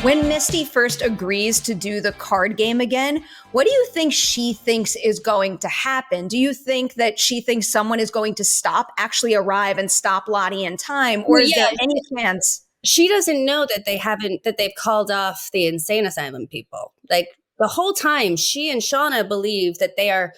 When Misty first agrees to do the card game again, what do you think she thinks is going to happen? Do you think that she thinks someone is going to actually arrive and stop Lottie in time? Or Well, is there yeah, any chance? she doesn't know that they've called off the insane asylum people. Like the whole time, she and Shauna believe that they are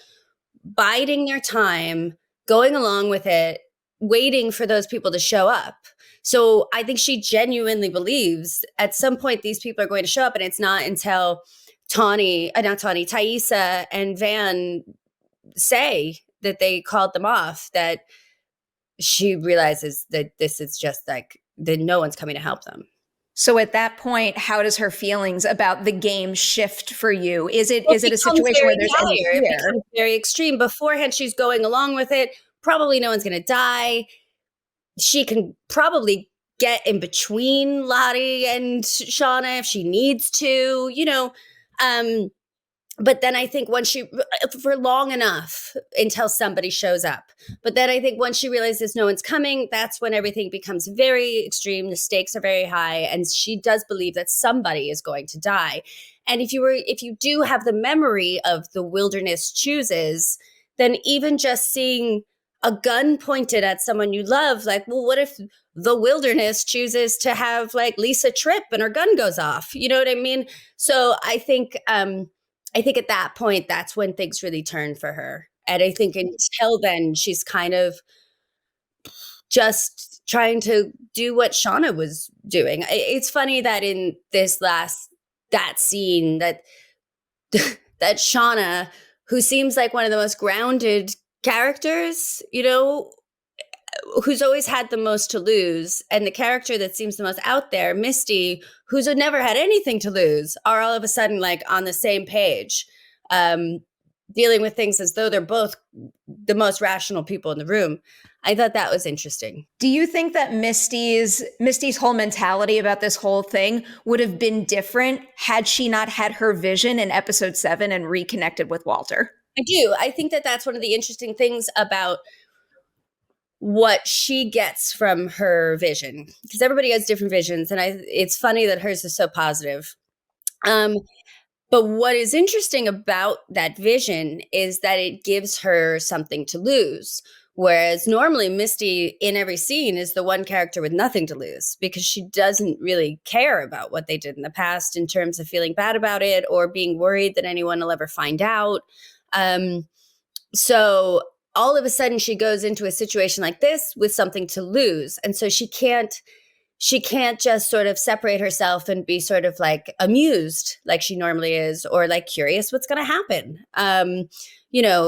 biding their time, going along with it, waiting for those people to show up. So I think she genuinely believes at some point these people are going to show up, and it's not until Thaisa and Van say that they called them off that she realizes that this is just like that no one's coming to help them. So at that point, how does her feelings about the game shift for you? Is it Well, a situation where there's any it fear? becomes very extreme. Beforehand, she's going along with it. Probably no one's going to die. She can probably get in between Lottie and Shauna if she needs to, but then I think for long enough until somebody shows up. But then I think once she realizes no one's coming, that's when everything becomes very extreme. The stakes are very high. And she does believe that somebody is going to die. And if you do have the memory of the wilderness chooses, then even just seeing a gun pointed at someone you love, like, well, what if the wilderness chooses to have like Lisa trip and her gun goes off? You know what I mean? So I think at that point, that's when things really turn for her. And I think until then, she's kind of just trying to do what Shauna was doing. It's funny that in that scene that Shauna, who seems like one of the most grounded characters, who's always had the most to lose, and the character that seems the most out there, Misty, who's never had anything to lose, are all of a sudden like on the same page, dealing with things as though they're both the most rational people in the room. I thought that was interesting. Do you think that Misty's whole mentality about this whole thing would have been different had she not had her vision in episode 7 and reconnected with Walter? I do. I think that that's one of the interesting things about what she gets from her vision, because everybody has different visions, and it's funny that hers is so positive. But what is interesting about that vision is that it gives her something to lose, whereas normally Misty in every scene is the one character with nothing to lose, because she doesn't really care about what they did in the past in terms of feeling bad about it or being worried that anyone will ever find out. So all of a sudden she goes into a situation like this with something to lose. And so she can't just sort of separate herself and be sort of like amused like she normally is, or like curious what's going to happen.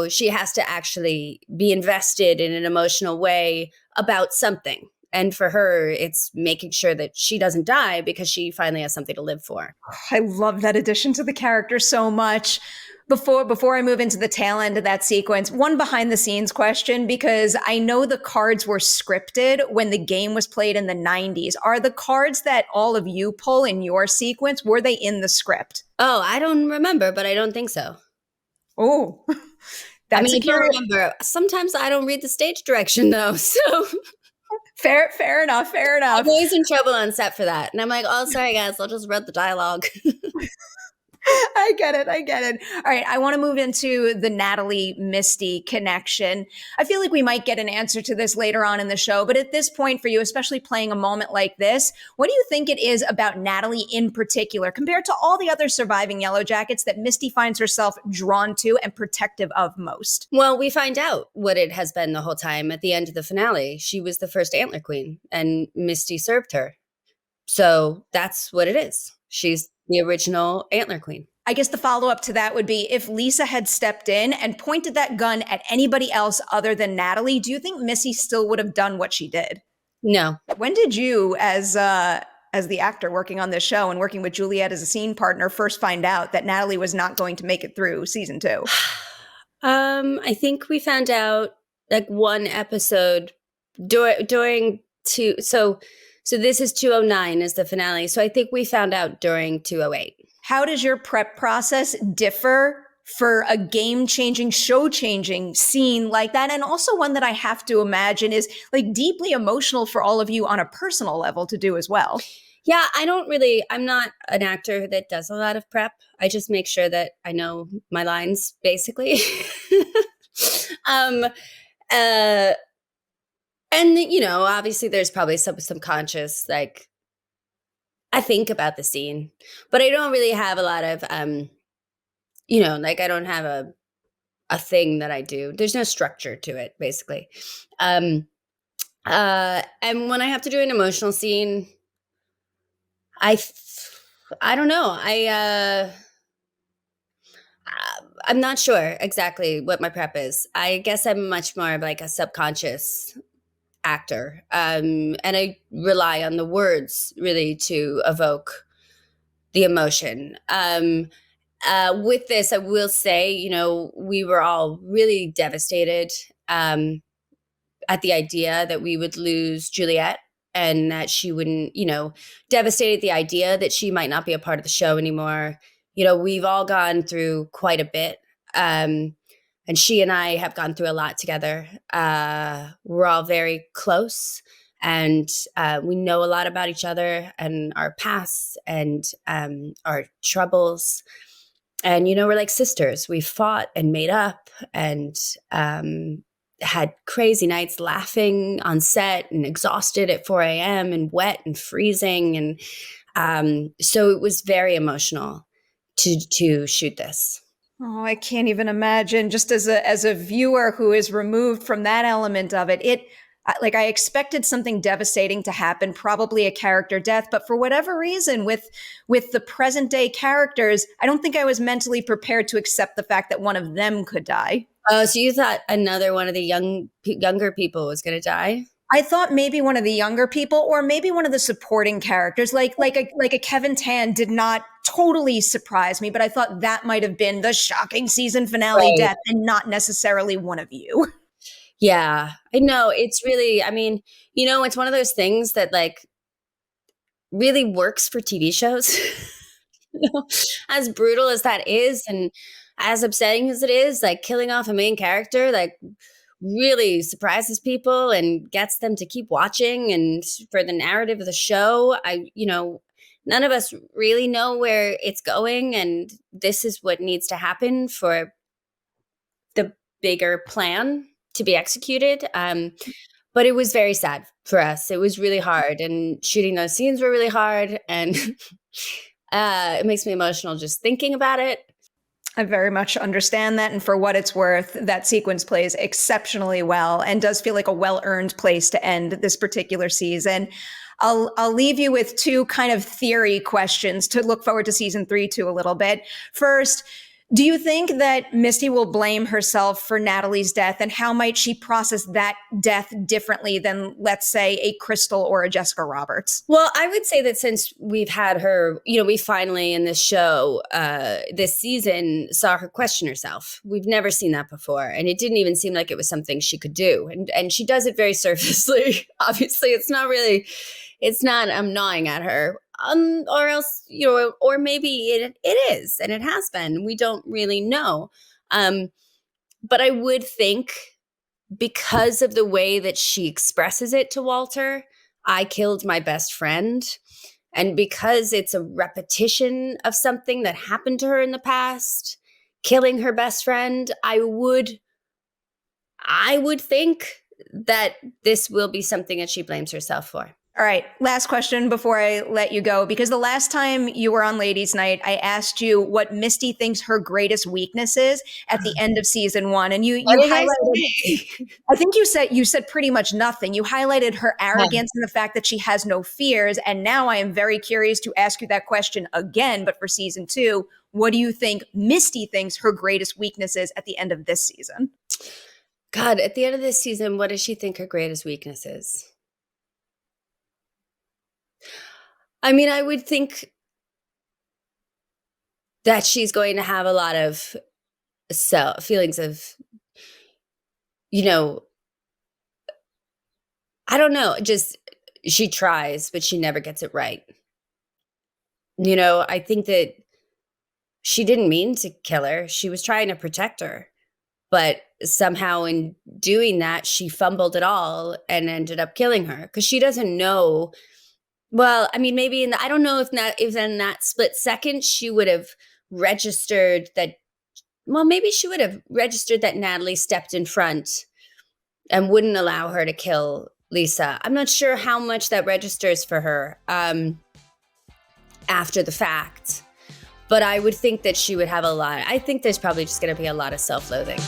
She has to actually be invested in an emotional way about something. And for her, it's making sure that she doesn't die because she finally has something to live for. I love that addition to the character so much. Before I move into the tail end of that sequence, one behind the scenes question, because I know the cards were scripted when the game was played in the 90s. Are the cards that all of you pull in your sequence, were they in the script? Oh, I don't remember, but I don't think so. Oh, I don't remember. Sometimes I don't read the stage direction though, so... Fair enough. I'm always in trouble on set for that. And I'm like, oh, sorry guys, I'll just read the dialogue. I get it. All right, I want to move into the Natalie-Misty connection. I feel like we might get an answer to this later on in the show, but at this point for you, especially playing a moment like this, what do you think it is about Natalie in particular, compared to all the other surviving Yellowjackets, that Misty finds herself drawn to and protective of most? Well, we find out what it has been the whole time at the end of the finale. She was the first antler queen, and Misty served her. So that's what it is. She's the original antler queen. I guess the follow-up to that would be, if Lisa had stepped in and pointed that gun at anybody else other than Natalie, do you think Missy still would have done what she did? No. When did you, as the actor working on this show and working with Juliette as a scene partner, first find out that Natalie was not going to make it through season 2? I think we found out like one episode during two. So this is 209 is the finale. So I think we found out during 208. How does your prep process differ for a game-changing, show-changing scene like that? And also one that I have to imagine is like deeply emotional for all of you on a personal level to do as well. Yeah, I'm not an actor that does a lot of prep. I just make sure that I know my lines basically. um, uh, and obviously there's probably some subconscious, like I think about the scene, but I don't really have a lot of, like I don't have a thing that I do. There's no structure to it, basically. Um, and when I have to do an emotional scene, I, I don't know. I'm not sure exactly what my prep is. I guess I'm much more of like a subconscious actor, and I rely on the words really to evoke the emotion. With this, I will say, we were all really devastated at the idea that we would lose Juliette and that she wouldn't, devastated the idea that she might not be a part of the show anymore. We've all gone through quite a bit. And she and I have gone through a lot together. We're all very close, and we know a lot about each other and our pasts and our troubles. And, we're like sisters. We fought and made up and had crazy nights laughing on set and exhausted at 4 a.m. and wet and freezing. And so it was very emotional to shoot this. Oh, I can't even imagine. Just as a viewer who is removed from that element of it, like I expected something devastating to happen, probably a character death, but for whatever reason, with the present day characters, I don't think I was mentally prepared to accept the fact that one of them could die. Oh, so you thought another one of the younger people was going to die? I thought maybe one of the younger people, or maybe one of the supporting characters, like a Kevin Tan, did not totally surprise me, but I thought that might have been the shocking season finale Right. death, and not necessarily one of you. Yeah, I know. It's really, I mean, it's one of those things that like really works for TV shows. As brutal as that is, and as upsetting as it is, like killing off a main character, like really surprises people and gets them to keep watching. And for the narrative of the show, none of us really know where it's going. And this is what needs to happen for the bigger plan to be executed. But it was very sad for us. It was really hard. And shooting those scenes were really hard. And it makes me emotional just thinking about it. I very much understand that. And for what it's worth, that sequence plays exceptionally well and does feel like a well-earned place to end this particular season. I'll leave you with two kind of theory questions to look forward to season 3 to a little bit. First, do you think that Misty will blame herself for Natalie's death, and how might she process that death differently than, let's say, a Crystal or a Jessica Roberts? Well, I would say that since we've had her, we finally in this show, this season, saw her question herself. We've never seen that before. And it didn't even seem like it was something she could do. And she does it very surfacely. Obviously, it's not gnawing at her. Or else, or maybe it is, and it has been. We don't really know. But I would think, because of the way that she expresses it to Walter, I killed my best friend. And because it's a repetition of something that happened to her in the past, killing her best friend, I would think that this will be something that she blames herself for. All right, last question before I let you go, because the last time you were on Ladies Night, I asked you what Misty thinks her greatest weakness is at the end of season 1, and you What did I highlighted. say? I think you said pretty much nothing. You highlighted her arrogance and the fact that she has no fears, and now I am very curious to ask you that question again, but for season 2, what do you think Misty thinks her greatest weakness is at the end of this season? God, at the end of this season, what does she think her greatest weakness is? I mean, I would think that she's going to have a lot of feelings of, I don't know, just she tries, but she never gets it right. I think that she didn't mean to kill her. She was trying to protect her. But somehow in doing that, she fumbled it all and ended up killing her because she doesn't know Well, I mean, maybe I don't know if in that split second she would have registered that. Well, maybe she would have registered that Natalie stepped in front and wouldn't allow her to kill Lisa. I'm not sure how much that registers for her after the fact, but I would think that she would have a lot. I think there's probably just going to be a lot of self-loathing.